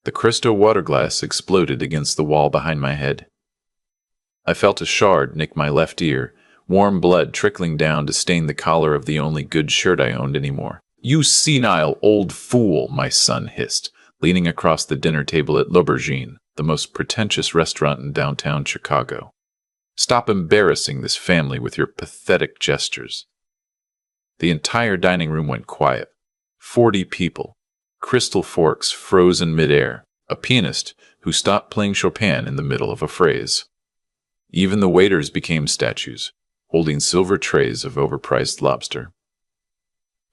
The crystal water glass exploded against the wall behind my head. I felt a shard nick my left ear, warm blood trickling down to stain the collar of the only good shirt I owned anymore. "You senile old fool," my son hissed, leaning across the dinner table at L'Aubergine, the most pretentious restaurant in downtown Chicago. "Stop embarrassing this family with your pathetic gestures." The entire dining room went quiet. 40 people, crystal forks frozen midair, a pianist who stopped playing Chopin in the middle of a phrase. Even the waiters became statues, holding silver trays of overpriced lobster.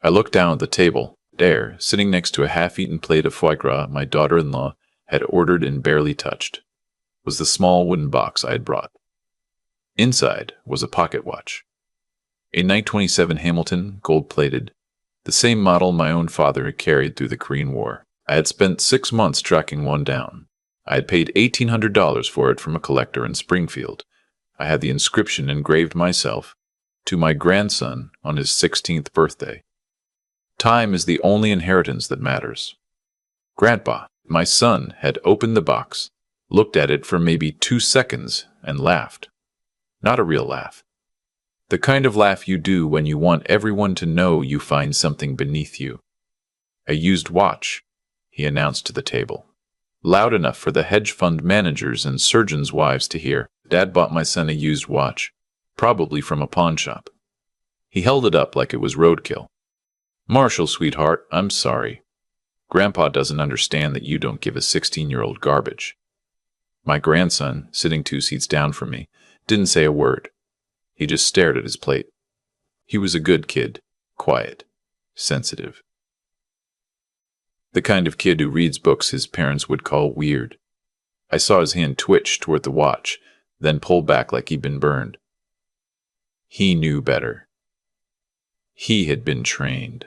I looked down at the table. There, sitting next to a half-eaten plate of foie gras my daughter-in-law had ordered and barely touched, was the small wooden box I had brought. Inside was a pocket watch. A 927 Hamilton, gold-plated, the same model my own father had carried through the Korean War. I had spent 6 months tracking one down. I had paid $1,800 for it from a collector in Springfield. I had the inscription engraved myself, to my grandson on his 16th birthday. Time is the only inheritance that matters. Grandpa, my son, had opened the box, looked at it for maybe 2 seconds, and laughed. Not a real laugh. The kind of laugh you do when you want everyone to know you find something beneath you. "A used watch," he announced to the table. Loud enough for the hedge fund managers and surgeons' wives to hear. Dad bought my son a used watch, probably from a pawn shop. He held it up like it was roadkill. "Marshall, sweetheart, I'm sorry. Grandpa doesn't understand that you don't give a 16-year-old garbage." My grandson, sitting 2 seats down from me, didn't say a word. He just stared at his plate. He was a good kid, quiet, sensitive. The kind of kid who reads books his parents would call weird. I saw his hand twitch toward the watch, then pull back like he'd been burned. He knew better. He had been trained.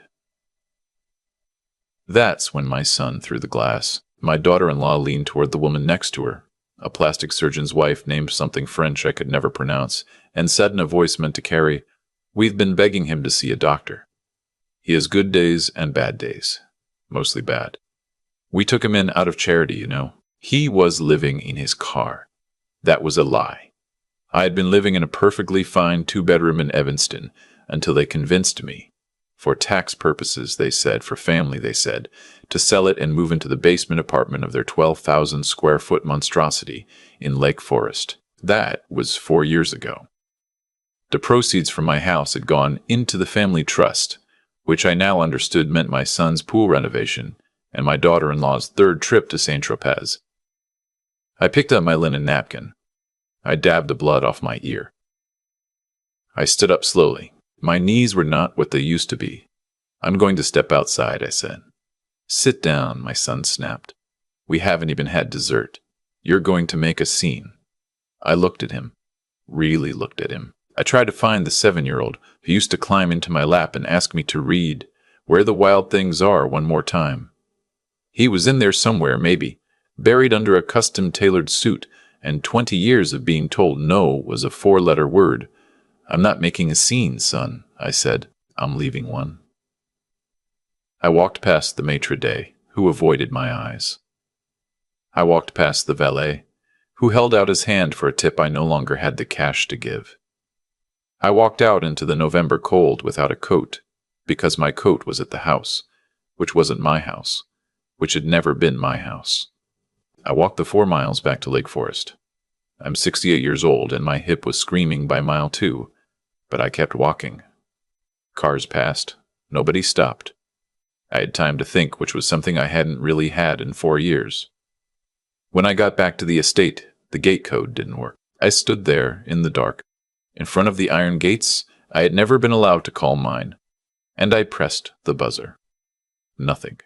That's when my son threw the glass. My daughter-in-law leaned toward the woman next to her, a plastic surgeon's wife named something French I could never pronounce, and said in a voice meant to carry, "We've been begging him to see a doctor. He has good days and bad days. Mostly bad. We took him in out of charity, you know. He was living in his car. That was a lie. I had been living in a perfectly fine 2-bedroom in Evanston until they convinced me, for tax purposes, they said, for family, they said, to sell it and move into the basement apartment of their 12,000 square foot monstrosity in Lake Forest. That was 4 years ago. The proceeds from my house had gone into the family trust, which I now understood meant my son's pool renovation and my daughter-in-law's 3rd trip to Saint-Tropez. I picked up my linen napkin. I dabbed the blood off my ear. I stood up slowly. My knees were not what they used to be. "I'm going to step outside," I said. "Sit down," my son snapped. "We haven't even had dessert. You're going to make a scene." I looked at him. Really looked at him. I tried to find the 7-year-old who used to climb into my lap and ask me to read Where the Wild Things Are one more time. He was in there somewhere, maybe, buried under a custom-tailored suit, and 20 years of being told no was a 4-letter word. "I'm not making a scene, son," I said. "I'm leaving one." I walked past the maitre d', who avoided my eyes. I walked past the valet, who held out his hand for a tip I no longer had the cash to give. I walked out into the November cold without a coat, because my coat was at the house, which wasn't my house, which had never been my house. I walked the 4 miles back to Lake Forest. I'm 68 years old, and my hip was screaming by mile 2, but I kept walking. Cars passed. Nobody stopped. I had time to think, which was something I hadn't really had in 4 years. When I got back to the estate, the gate code didn't work. I stood there in the dark. In front of the iron gates I had never been allowed to call mine, and I pressed the buzzer. Nothing.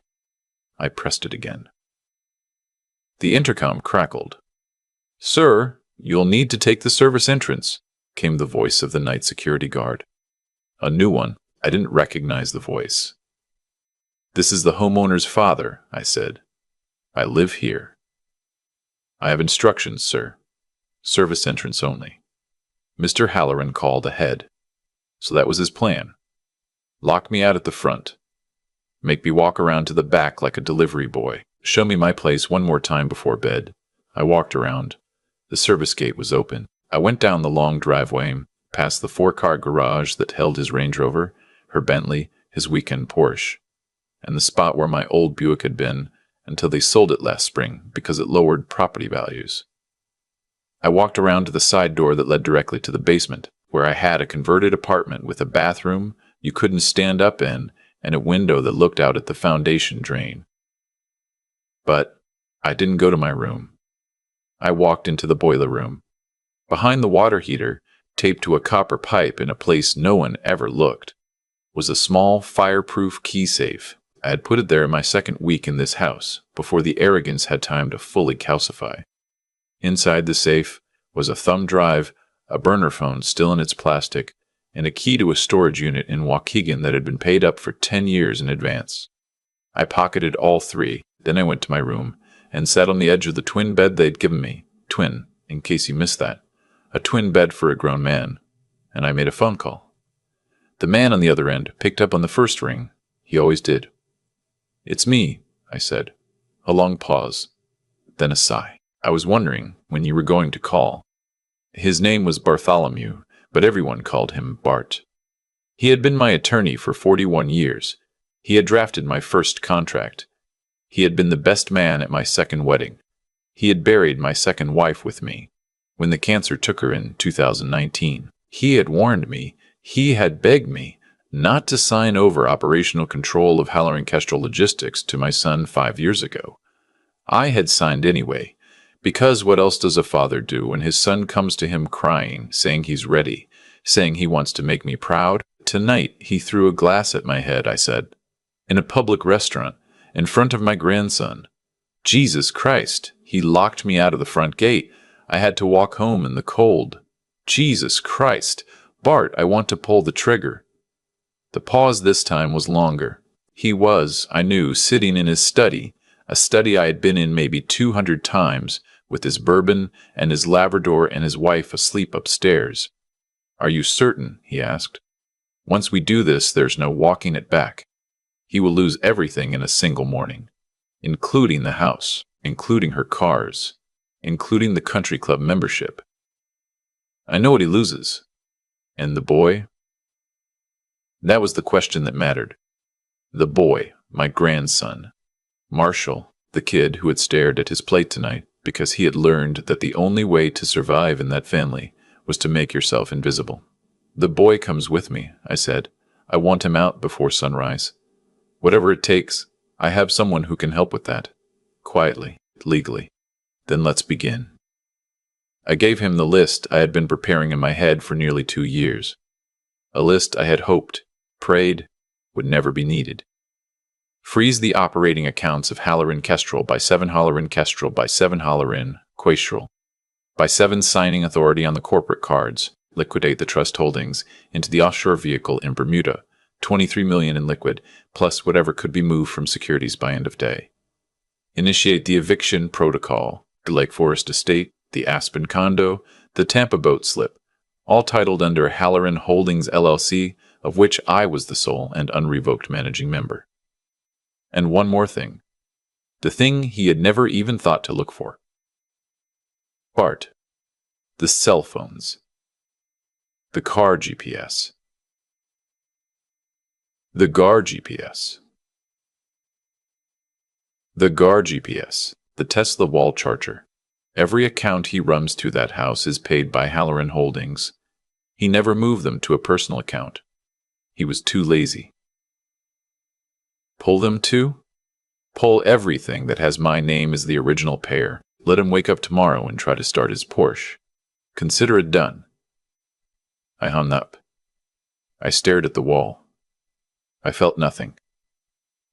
I pressed it again. The intercom crackled. "Sir, you'll need to take the service entrance," came the voice of the night security guard. A new one. I didn't recognize the voice. "This is the homeowner's father," I said. "I live here." "I have instructions, sir. Service entrance only." Mr. Halloran called ahead. So that was his plan. Lock me out at the front. Make me walk around to the back like a delivery boy. Show me my place one more time before bed. I walked around. The service gate was open. I went down the long driveway, past the 4-car garage that held his Range Rover, her Bentley, his weekend Porsche, and the spot where my old Buick had been until they sold it last spring because it lowered property values. I walked around to the side door that led directly to the basement, where I had a converted apartment with a bathroom you couldn't stand up in and a window that looked out at the foundation drain. But I didn't go to my room. I walked into the boiler room. Behind the water heater, taped to a copper pipe in a place no one ever looked, was a small, fireproof key safe. I had put it there in my second week in this house, before the arrogance had time to fully calcify. Inside the safe was a thumb drive, a burner phone still in its plastic, and a key to a storage unit in Waukegan that had been paid up for 10 years in advance. I pocketed all 3, then I went to my room, and sat on the edge of the twin bed they'd given me. Twin, in case you missed that. A twin bed for a grown man. And I made a phone call. The man on the other end picked up on the first ring. He always did. "It's me," I said. A long pause, then a sigh. "I was wondering when you were going to call." His name was Bartholomew, but everyone called him Bart. He had been my attorney for 41 years. He had drafted my first contract. He had been the best man at my second wedding. He had buried my second wife with me when the cancer took her in 2019. He had warned me, he had begged me, not to sign over operational control of Halloran Kestrel Logistics to my son 5 years ago. I had signed anyway, because what else does a father do when his son comes to him crying, saying he's ready, saying he wants to make me proud? Tonight he threw a glass at my head, I said, in a public restaurant, in front of my grandson. Jesus Christ, he locked me out of the front gate. I had to walk home in the cold. Jesus Christ, Bart, I want to pull the trigger. The pause this time was longer. He was, I knew, sitting in his study, a study I had been in maybe 200 times, with his bourbon and his Labrador and his wife asleep upstairs. "Are you certain?" he asked. "Once we do this, there's no walking it back. He will lose everything in a single morning, including the house, including her cars, including the country club membership. I know what he loses. And the boy?" That was the question that mattered. The boy, my grandson. Marshall, the kid who had stared at his plate tonight because he had learned that the only way to survive in that family was to make yourself invisible. "The boy comes with me," I said. "I want him out before sunrise. Whatever it takes, I have someone who can help with that. Quietly, legally. Then let's begin." I gave him the list I had been preparing in my head for nearly 2 years. A list I had hoped, prayed, would never be needed. Freeze the operating accounts of Halloran Kestrel by 7 Halloran Kestrel by 7 Halloran Kestrel. By 7 signing authority on the corporate cards. Liquidate the trust holdings into the offshore vehicle in Bermuda. 23 million in liquid, plus whatever could be moved from securities by end of day. Initiate the eviction protocol. The Lake Forest Estate, the Aspen Condo, the Tampa Boat Slip, all titled under Halloran Holdings LLC, of which I was the sole and unrevoked managing member. And one more thing. The thing he had never even thought to look for. Bart. The cell phones. The car GPS. The GAR GPS. The GAR GPS, the Tesla wall charger. Every account he runs to that house is paid by Halloran Holdings. He never moved them to a personal account. He was too lazy. Pull them too? Pull everything that has my name as the original payer. Let him wake up tomorrow and try to start his Porsche. Consider it done. I hung up. I stared at the wall. I felt nothing.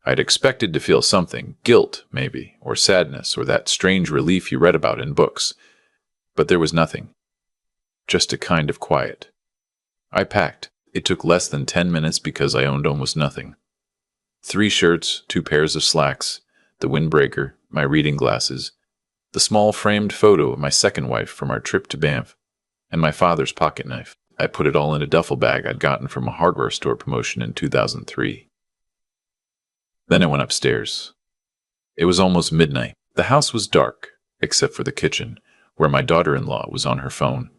I'd expected to feel something, guilt, maybe, or sadness, or that strange relief you read about in books. But there was nothing. Just a kind of quiet. I packed. It took less than 10 minutes because I owned almost nothing. 3 shirts, 2 pairs of slacks, the windbreaker, my reading glasses, the small framed photo of my second wife from our trip to Banff, and my father's pocket knife. I put it all in a duffel bag I'd gotten from a hardware store promotion in 2003. Then I went upstairs. It was almost midnight. The house was dark, except for the kitchen, where my daughter-in-law was on her phone,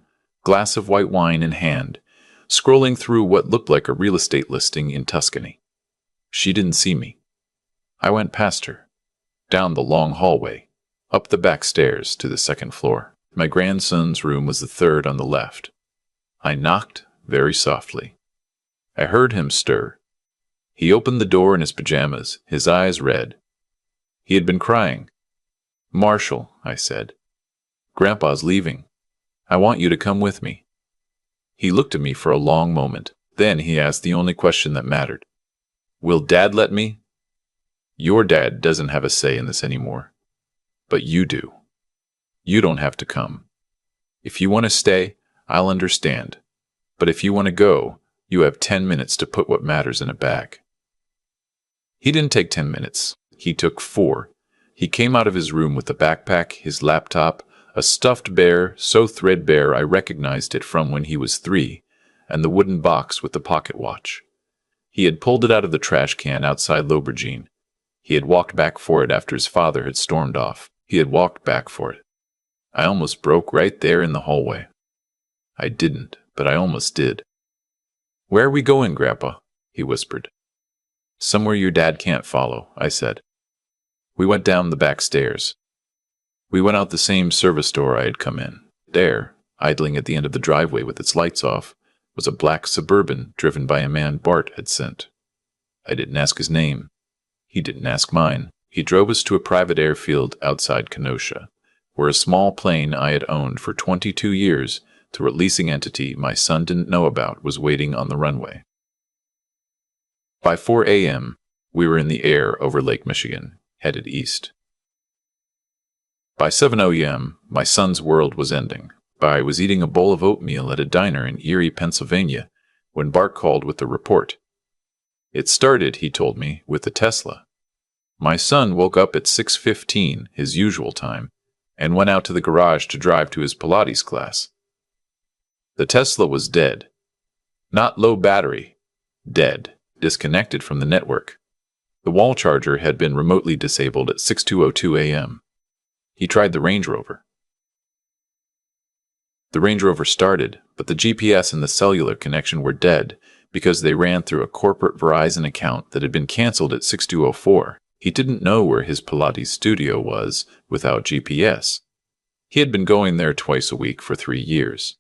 glass of white wine in hand, scrolling through what looked like a real estate listing in Tuscany. She didn't see me. I went past her, down the long hallway, up the back stairs to the second floor. My grandson's room was the third on the left. I knocked very softly. I heard him stir. He opened the door in his pajamas, his eyes red. He had been crying. "Marshall," I said, "Grandpa's leaving. I want you to come with me." He looked at me for a long moment. Then he asked the only question that mattered. "Will Dad let me?" "Your dad doesn't have a say in this anymore. But you do. You don't have to come. If you want to stay, I'll understand. But if you want to go, you have 10 minutes to put what matters in a bag." He didn't take 10 minutes. He took 4. He came out of his room with a backpack, his laptop, a stuffed bear so threadbare I recognized it from when he was 3, and the wooden box with the pocket watch. He had pulled it out of the trash can outside L'Aubergine. He had walked back for it after his father had stormed off. He had walked back for it. I almost broke right there in the hallway. I didn't, but I almost did. "Where are we going, Grandpa?" he whispered. "Somewhere your dad can't follow," I said. We went down the back stairs. We went out the same service door I had come in. There, idling at the end of the driveway with its lights off, was a black Suburban driven by a man Bart had sent. I didn't ask his name. He didn't ask mine. He drove us to a private airfield outside Kenosha, where a small plane I had owned for 22 years through a leasing entity my son didn't know about was waiting on the runway. By 4 a.m., we were in the air over Lake Michigan, headed east. By 7 a.m., my son's world was ending. I was eating a bowl of oatmeal at a diner in Erie, Pennsylvania, when Bart called with the report. It started, he told me, with the Tesla. My son woke up at 6:15, his usual time, and went out to the garage to drive to his Pilates class. The Tesla was dead. Not low battery. Dead. Disconnected from the network. The wall charger had been remotely disabled at 6:02 a.m. He tried the Range Rover. The Range Rover started, but the GPS and the cellular connection were dead because they ran through a corporate Verizon account that had been canceled at 6204. He didn't know where his Pilates studio was without GPS. He had been going there twice a week for 3 years.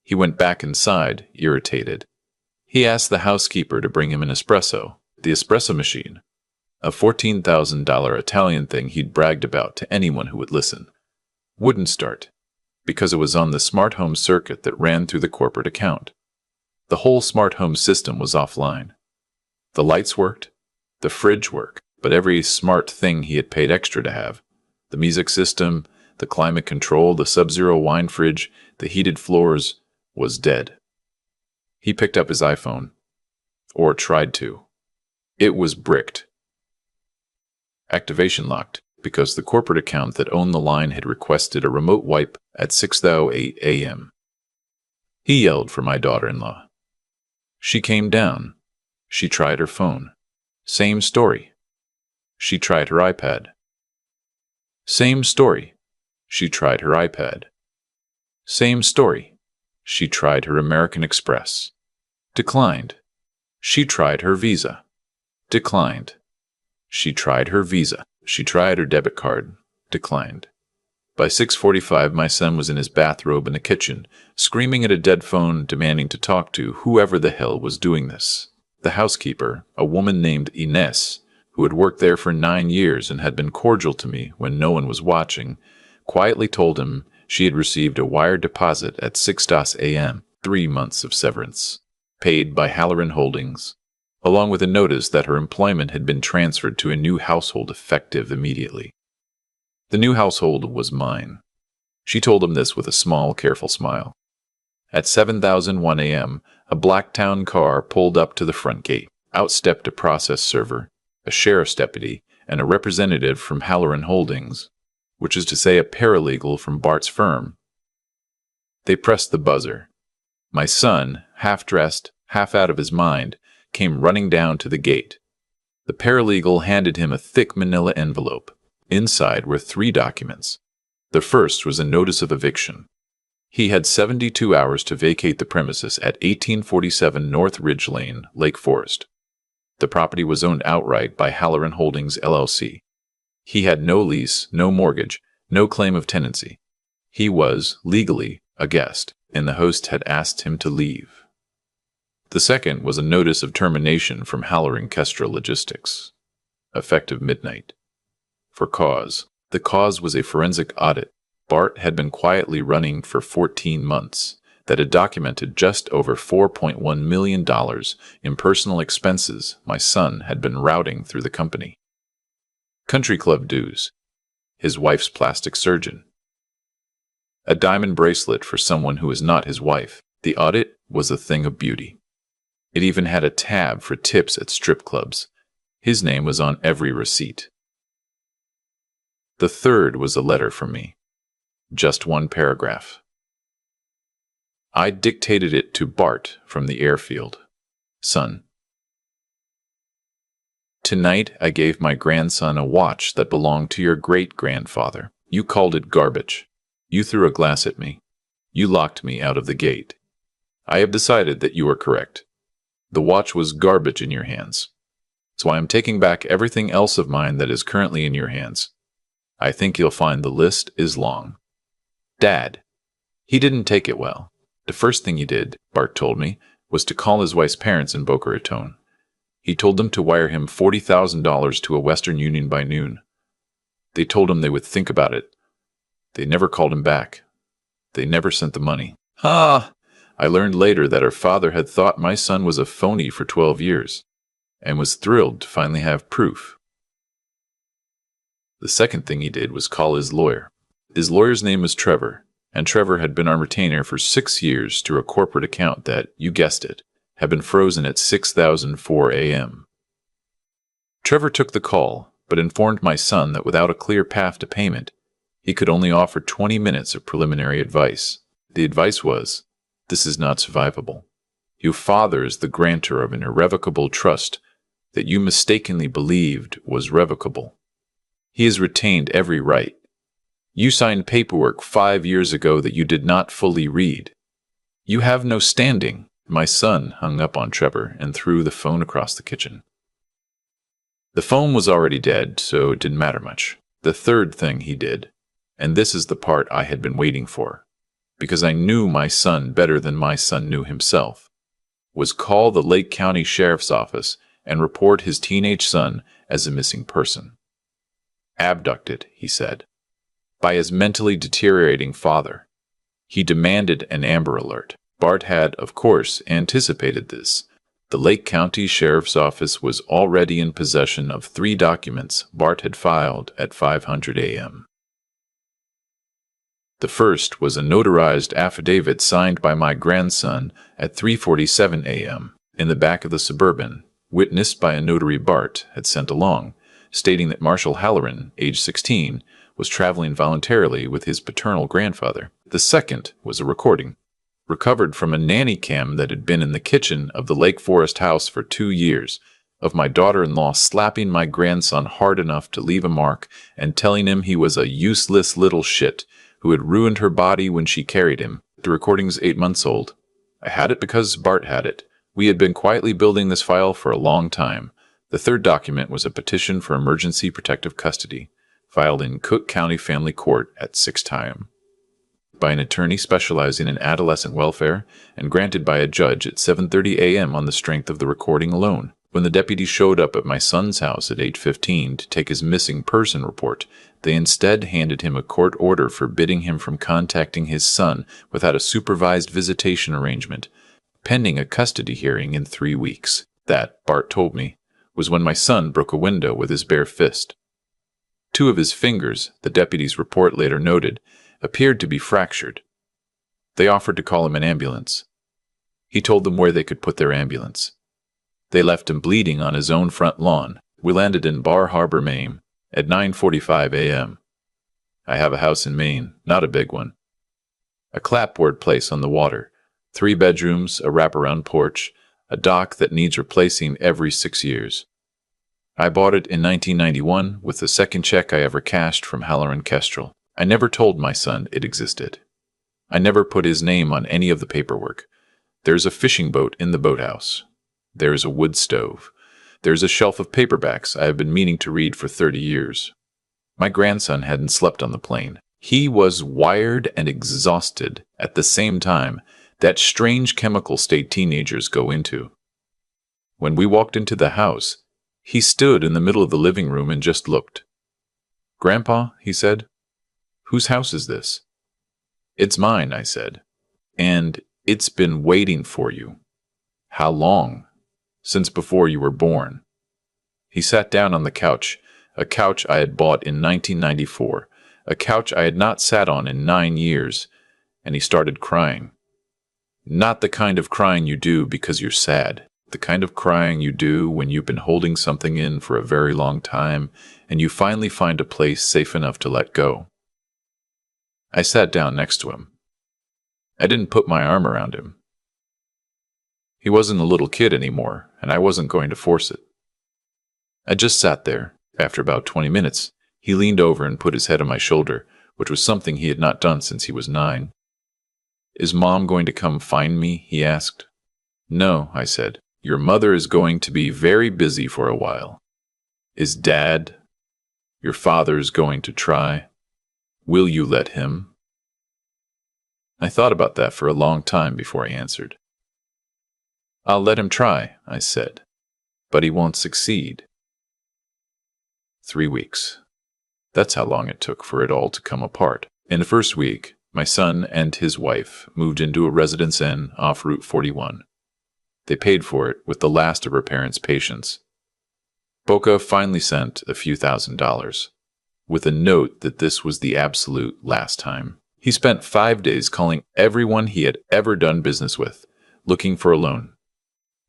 He went back inside, irritated. He asked the housekeeper to bring him an espresso, the espresso machine, a $14,000 Italian thing he'd bragged about to anyone who would listen. Wouldn't start, because it was on the smart home circuit that ran through the corporate account. The whole smart home system was offline. The lights worked, the fridge worked, but every smart thing he had paid extra to have, the music system, the climate control, the Sub-Zero wine fridge, the heated floors, was dead. He picked up his iPhone, or tried to. It was bricked. Activation locked, because the corporate account that owned the line had requested a remote wipe at 6:08 a.m. He yelled for my daughter-in-law. She came down. She tried her phone. Same story. She tried her iPad. Same story. She tried her iPad. Same story. She tried her American Express. Declined. She tried her Visa. Declined. She tried her Visa. She tried her debit card. Declined. By 6:45, my son was in his bathrobe in the kitchen, screaming at a dead phone, demanding to talk to whoever the hell was doing this. The housekeeper, a woman named Ines, who had worked there for 9 years and had been cordial to me when no one was watching, quietly told him she had received a wire deposit at 6 a.m., 3 months of severance, paid by Halloran Holdings, along with a notice that her employment had been transferred to a new household effective immediately. The new household was mine. She told him this with a small, careful smile. At 7:01 a.m., a Blacktown car pulled up to the front gate. Out stepped a process server, a sheriff's deputy, and a representative from Halloran Holdings, which is to say a paralegal from Bart's firm. They pressed the buzzer. My son, half-dressed, half out of his mind, came running down to the gate. The paralegal handed him a thick manila envelope. Inside were 3 documents. The first was a notice of eviction. He had 72 hours to vacate the premises at 1847 North Ridge Lane, Lake Forest. The property was owned outright by Halloran Holdings, LLC. He had no lease, no mortgage, no claim of tenancy. He was, legally, a guest, and the host had asked him to leave. The second was a notice of termination from Halloran Kestrel Logistics, effective midnight. For cause. The cause was a forensic audit Bart had been quietly running for 14 months that had documented just over $4.1 million in personal expenses my son had been routing through the company. Country club dues. His wife's plastic surgeon. A diamond bracelet for someone who was not his wife. The audit was a thing of beauty. It even had a tab for tips at strip clubs. His name was on every receipt. The third was a letter from me. Just 1 paragraph. I dictated it to Bart from the airfield. Son. Tonight I gave my grandson a watch that belonged to your great-grandfather. You called it garbage. You threw a glass at me. You locked me out of the gate. I have decided that you are correct. The watch was garbage in your hands. So I am taking back everything else of mine that is currently in your hands. I think you'll find the list is long. Dad. He didn't take it well. The first thing he did, Bart told me, was to call his wife's parents in Boca Raton. He told them to wire him $40,000 to a Western Union by noon. They told him they would think about it. They never called him back. They never sent the money. I learned later that her father had thought my son was a phony for 12 years, and was thrilled to finally have proof. The second thing he did was call his lawyer. His lawyer's name was Trevor, and Trevor had been on retainer for 6 years through a corporate account that, you guessed it, had been frozen at 6,004 a.m. Trevor took the call, but informed my son that without a clear path to payment, he could only offer 20 minutes of preliminary advice. The advice was, this is not survivable. Your father is the grantor of an irrevocable trust that you mistakenly believed was revocable. He has retained every right. You signed paperwork 5 years ago that you did not fully read. You have no standing. My son hung up on Trevor and threw the phone across the kitchen. The phone was already dead, so it didn't matter much. The third thing he did, and this is the part I had been waiting for, because I knew my son better than my son knew himself, was call the Lake County Sheriff's Office and report his teenage son as a missing person. Abducted, he said, by his mentally deteriorating father. He demanded an Amber Alert. Bart had, of course, anticipated this. The Lake County Sheriff's Office was already in possession of 3 documents Bart had filed at 500 a.m. The first was a notarized affidavit signed by my grandson at 3:47 a.m. in the back of the Suburban, witnessed by a notary Bart had sent along, stating that Marshall Halloran, age 16, was traveling voluntarily with his paternal grandfather. The second was a recording, recovered from a nanny cam that had been in the kitchen of the Lake Forest house for 2 years, of my daughter-in-law slapping my grandson hard enough to leave a mark and telling him he was a useless little shit who had ruined her body when she carried him. The recording's 8 months old. I had it because Bart had it. We had been quietly building this file for a long time. The third document was a petition for emergency protective custody, filed in Cook County Family Court at 6 time, by an attorney specializing in adolescent welfare, and granted by a judge at 7:30 a.m. on the strength of the recording alone. When the deputy showed up at my son's house at 8:15 to take his missing person report, they instead handed him a court order forbidding him from contacting his son without a supervised visitation arrangement, pending a custody hearing in 3 weeks. That, Bart told me, was when my son broke a window with his bare fist. 2 of his fingers, the deputy's report later noted, appeared to be fractured. They offered to call him an ambulance. He told them where they could put their ambulance. They left him bleeding on his own front lawn. We landed in Bar Harbor, Maine, at 9:45 a.m. I have a house in Maine, not a big one. A clapboard place on the water, 3 bedrooms, a wraparound porch, a dock that needs replacing every 6 years. I bought it in 1991 with the second check I ever cashed from Halloran Kestrel. I never told my son it existed. I never put his name on any of the paperwork. There's a fishing boat in the boathouse. There's a wood stove. There's a shelf of paperbacks I have been meaning to read for 30 years. My grandson hadn't slept on the plane. He was wired and exhausted at the same time, that strange chemical state teenagers go into. When we walked into the house, he stood in the middle of the living room and just looked. "Grandpa," he said, "whose house is this?" "It's mine," I said. "And it's been waiting for you." "How long?" "Since before you were born." He sat down on the couch, a couch I had bought in 1994, a couch I had not sat on in 9 years, and he started crying. Not the kind of crying you do because you're sad, the kind of crying you do when you've been holding something in for a very long time and you finally find a place safe enough to let go. I sat down next to him. I didn't put my arm around him. He wasn't a little kid anymore, and I wasn't going to force it. I just sat there. After about 20 minutes, he leaned over and put his head on my shoulder, which was something he had not done since he was 9. "Is Mom going to come find me?" he asked. "No," I said. "Your mother is going to be very busy for a while." "Is Dad? Your father's going to try? Will you let him?" I thought about that for a long time before I answered. "I'll let him try," I said, "but he won't succeed." 3 weeks. That's how long it took for it all to come apart. In the first week, my son and his wife moved into a residence inn off Route 41. They paid for it with the last of her parents' patience. Boca finally sent a few $1,000s, with a note that this was the absolute last time. He spent 5 days calling everyone he had ever done business with, looking for a loan.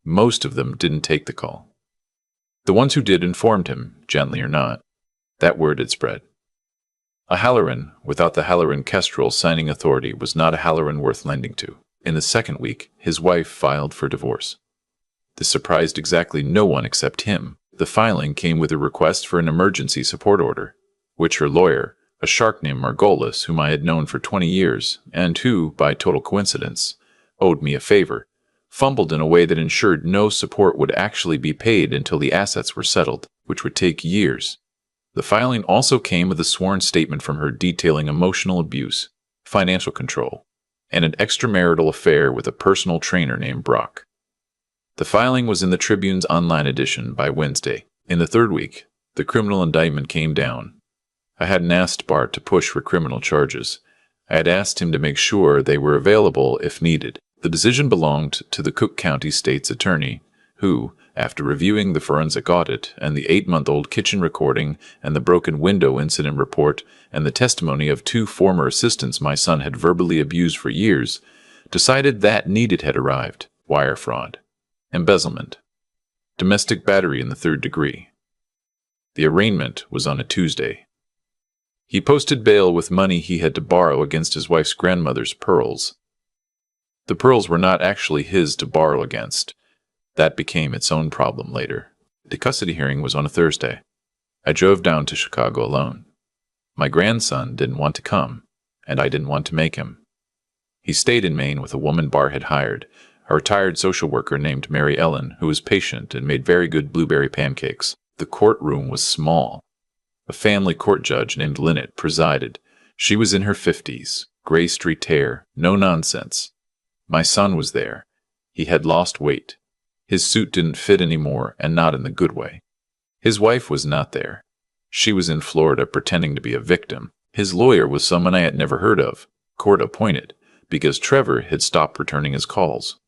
Most of them didn't take the call. The ones who did informed him, gently or not. That word had spread. A Halloran without the Halloran Kestrel signing authority was not a Halloran worth lending to. In the second week, his wife filed for divorce. This surprised exactly no one except him. The filing came with a request for an emergency support order, which her lawyer, a shark named Margolis, whom I had known for 20 years, and who, by total coincidence, owed me a favor, fumbled in a way that ensured no support would actually be paid until the assets were settled, which would take years. The filing also came with a sworn statement from her detailing emotional abuse, financial control, and an extramarital affair with a personal trainer named Brock. The filing was in the Tribune's online edition by Wednesday. In the third week, the criminal indictment came down. I hadn't asked Bart to push for criminal charges. I had asked him to make sure they were available if needed. The decision belonged to the Cook County State's attorney, who, after reviewing the forensic audit and the 8-month-old kitchen recording and the broken window incident report and the testimony of 2 former assistants my son had verbally abused for years, decided that needed had arrived: wire fraud, embezzlement, domestic battery in the 3rd degree. The arraignment was on a Tuesday. He posted bail with money he had to borrow against his wife's grandmother's pearls. The pearls were not actually his to borrow against. That became its own problem later. The custody hearing was on a Thursday. I drove down to Chicago alone. My grandson didn't want to come, and I didn't want to make him. He stayed in Maine with a woman Bart had hired, a retired social worker named Mary Ellen, who was patient and made very good blueberry pancakes. The courtroom was small. A family court judge named Lynette presided. She was in her 50s, gray streaked hair, no nonsense. My son was there. He had lost weight. His suit didn't fit anymore, and not in the good way. His wife was not there. She was in Florida pretending to be a victim. His lawyer was someone I had never heard of, court appointed, because Trevor had stopped returning his calls.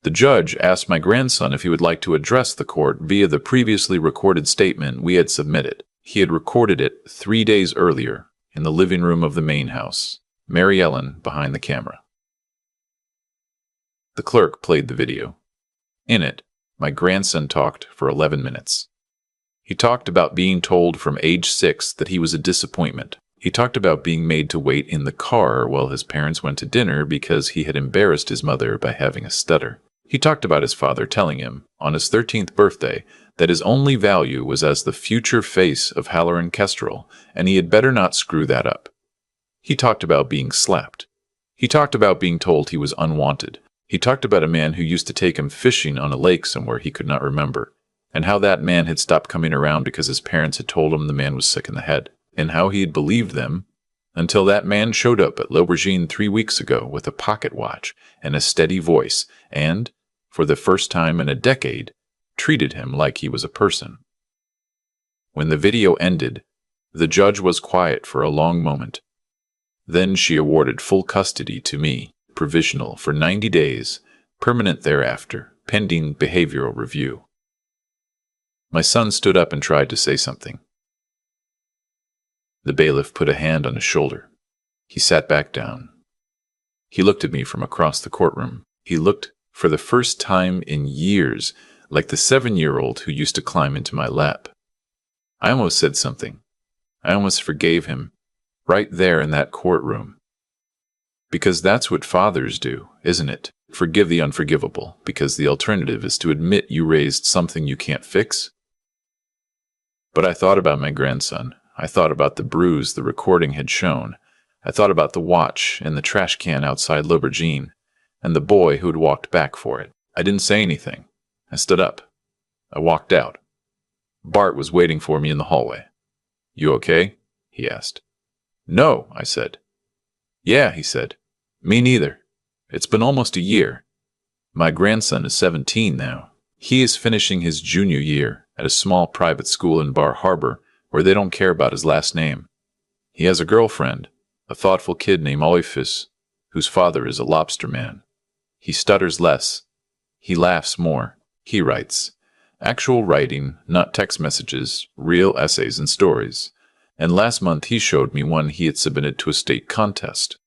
The judge asked my grandson if he would like to address the court via the previously recorded statement we had submitted. He had recorded it 3 days earlier in the living room of the main house, Mary Ellen behind the camera. The clerk played the video. In it, my grandson talked for 11 minutes. He talked about being told from age 6 that he was a disappointment. He talked about being made to wait in the car while his parents went to dinner because he had embarrassed his mother by having a stutter. He talked about his father telling him, on his 13th birthday, that his only value was as the future face of Halloran Kestrel, and he had better not screw that up. He talked about being slapped. He talked about being told he was unwanted. He talked about a man who used to take him fishing on a lake somewhere he could not remember, and how that man had stopped coming around because his parents had told him the man was sick in the head, and how he had believed them until that man showed up at L'Aubergine 3 weeks ago with a pocket watch and a steady voice, and, for the first time in a decade, treated him like he was a person. When the video ended, the judge was quiet for a long moment. Then she awarded full custody to me, provisional for 90 days, permanent thereafter, pending behavioral review. My son stood up and tried to say something. The bailiff put a hand on his shoulder. He sat back down. He looked at me from across the courtroom. He looked, for the first time in years, like the 7-year-old who used to climb into my lap. I almost said something. I almost forgave him, right there in that courtroom. Because that's what fathers do, isn't it? Forgive the unforgivable, because the alternative is to admit you raised something you can't fix. But I thought about my grandson. I thought about the bruise the recording had shown. I thought about the watch and the trash can outside L'Aubergine, and the boy who had walked back for it. I didn't say anything. I stood up. I walked out. Bart was waiting for me in the hallway. "You okay?" he asked. "No," I said. "Yeah," he said. "Me neither. It's been almost a year. My grandson is 17 now. He is finishing his junior year at a small private school in Bar Harbor where they don't care about his last name. He has a girlfriend, a thoughtful kid named Oifis, whose father is a lobster man. He stutters less. He laughs more. He writes. Actual writing, not text messages, real essays and stories. And last month he showed me one he had submitted to a state contest.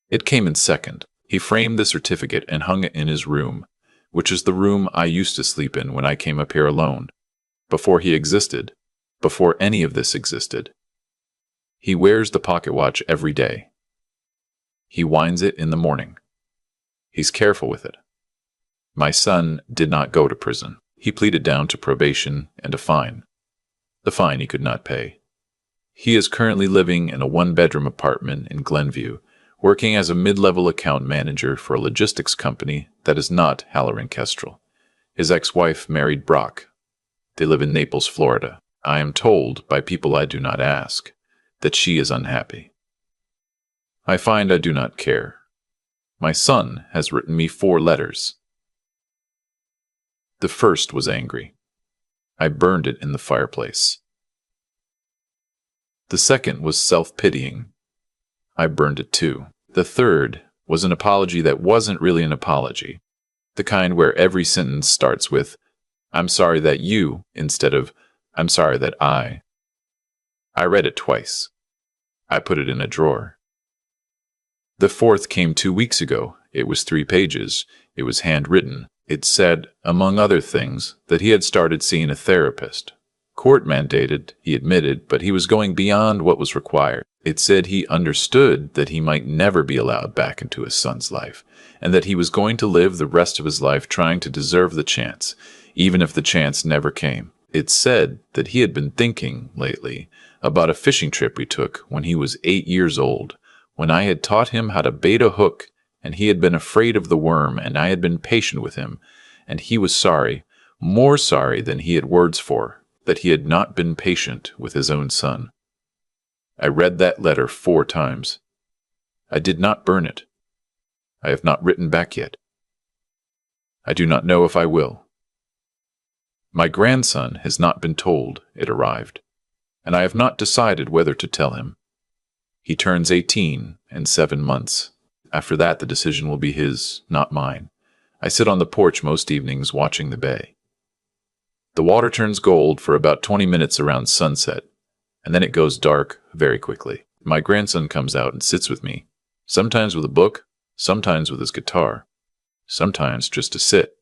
It came in second. He framed the certificate and hung it in his room, which is the room I used to sleep in when I came up here alone, before he existed, before any of this existed. He wears the pocket watch every day. He winds it in the morning. He's careful with it. My son did not go to prison. He pleaded down to probation and a fine. The fine he could not pay. He is currently living in a 1-bedroom apartment in Glenview, working as a mid-level account manager for a logistics company that is not Halloran Kestrel. His ex-wife married Brock. They live in Naples, Florida. I am told, by people I do not ask, that she is unhappy. I find I do not care. My son has written me 4 letters. The first was angry. I burned it in the fireplace. The second was self-pitying. I burned it too. The third was an apology that wasn't really an apology, the kind where every sentence starts with, "I'm sorry that you," instead of, "I'm sorry that I." I read it twice. I put it in a drawer. The fourth came 2 weeks ago. It was 3 pages. It was handwritten. It said, among other things, that he had started seeing a therapist. Court mandated, he admitted, but he was going beyond what was required. It said he understood that he might never be allowed back into his son's life, and that he was going to live the rest of his life trying to deserve the chance, even if the chance never came. It said that he had been thinking, lately, about a fishing trip we took when he was 8 years old, when I had taught him how to bait a hook, and he had been afraid of the worm, and I had been patient with him, and he was sorry, more sorry than he had words for, that he had not been patient with his own son. I read that letter 4 times. I did not burn it. I have not written back yet. I do not know if I will. My grandson has not been told it arrived, and I have not decided whether to tell him. He turns 18 in 7 months. After that, the decision will be his, not mine. I sit on the porch most evenings watching the bay. The water turns gold for about 20 minutes around sunset, and then it goes dark very quickly. My grandson comes out and sits with me, sometimes with a book, sometimes with his guitar, sometimes just to sit.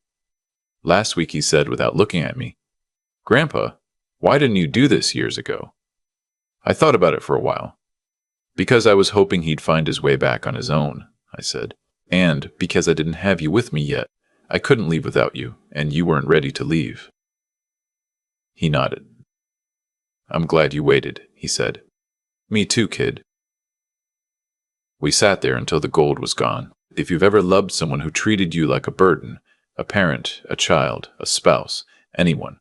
Last week he said, without looking at me, "Grandpa, why didn't you do this years ago?" I thought about it for a while. "Because I was hoping he'd find his way back on his own," I said. "And because I didn't have you with me yet. I couldn't leave without you, and you weren't ready to leave." He nodded. I'm glad you waited, he said. Me too, kid. We sat there until the gold was gone. If you've ever loved someone who treated you like a burden, a parent, a child, a spouse, anyone,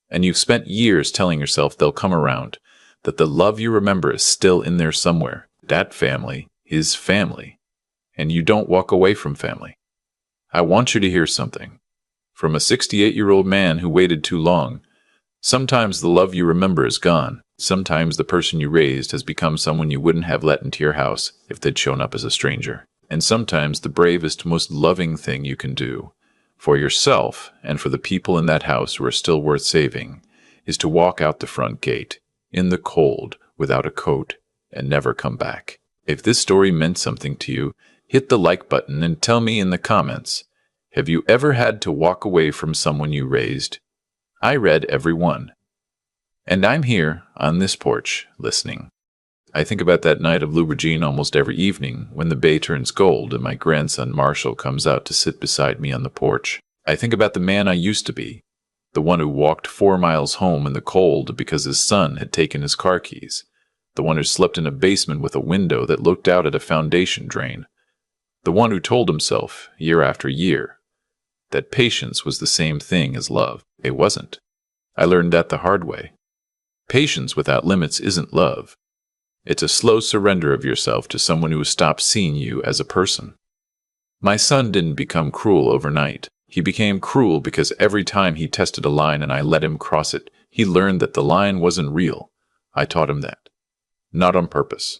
and you've spent years telling yourself they'll come around, that the love you remember is still in there somewhere, that family is family, and you don't walk away from family. I want you to hear something. From a 68-year-old man who waited too long, sometimes the love you remember is gone. Sometimes the person you raised has become someone you wouldn't have let into your house if they'd shown up as a stranger. And sometimes the bravest, most loving thing you can do, for yourself and for the people in that house who are still worth saving, is to walk out the front gate, in the cold, without a coat, and never come back. If this story meant something to you, hit the like button and tell me in the comments, have you ever had to walk away from someone you raised? I read every one. And I'm here, on this porch, listening. I think about that night of Lou Regine almost every evening when the bay turns gold and my grandson Marshall comes out to sit beside me on the porch. I think about the man I used to be, the one who walked 4 miles home in the cold because his son had taken his car keys, the one who slept in a basement with a window that looked out at a foundation drain, the one who told himself, year after year, that patience was the same thing as love. It wasn't. I learned that the hard way. Patience without limits isn't love. It's a slow surrender of yourself to someone who has stopped seeing you as a person. My son didn't become cruel overnight. He became cruel because every time he tested a line and I let him cross it, he learned that the line wasn't real. I taught him that. Not on purpose.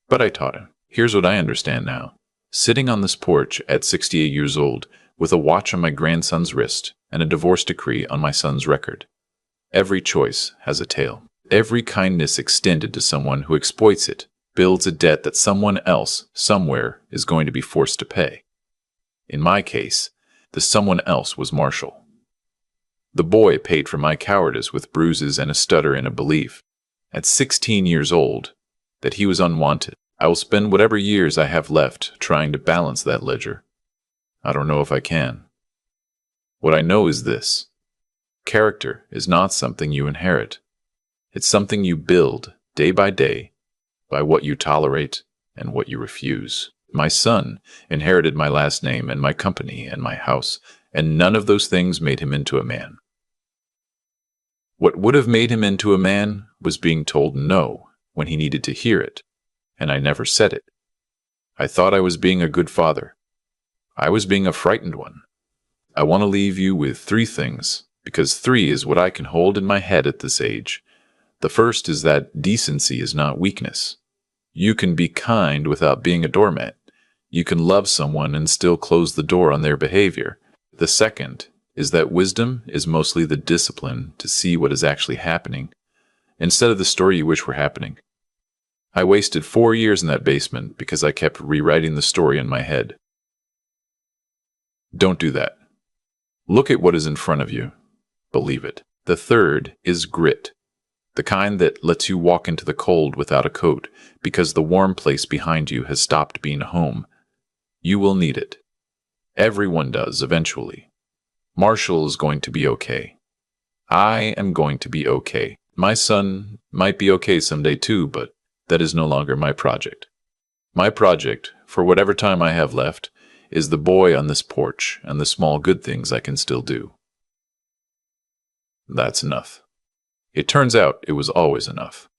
But I taught him. Here's what I understand now. Sitting on this porch at 68 years old, with a watch on my grandson's wrist and a divorce decree on my son's record. Every choice has a tail. Every kindness extended to someone who exploits it builds a debt that someone else, somewhere, is going to be forced to pay. In my case, the someone else was Marshall. The boy paid for my cowardice with bruises and a stutter and a belief, at 16 years old, that he was unwanted. I will spend whatever years I have left trying to balance that ledger. I don't know if I can. What I know is this. Character is not something you inherit. It's something you build, day by day, by what you tolerate and what you refuse. My son inherited my last name and my company and my house, and none of those things made him into a man. What would have made him into a man was being told no when he needed to hear it, and I never said it. I thought I was being a good father. I was being a frightened one. I want to leave you with 3 things, because 3 is what I can hold in my head at this age. The first is that decency is not weakness. You can be kind without being a doormat. You can love someone and still close the door on their behavior. The second is that wisdom is mostly the discipline to see what is actually happening, instead of the story you wish were happening. I wasted 4 years in that basement because I kept rewriting the story in my head. Don't do that. Look at what is in front of you. Believe it. The third is grit. The kind that lets you walk into the cold without a coat because the warm place behind you has stopped being a home. You will need it. Everyone does eventually. Marshall is going to be okay. I am going to be okay. My son might be okay someday too, but that is no longer my project. My project, for whatever time I have left, is the boy on this porch and the small good things I can still do. That's enough. It turns out it was always enough.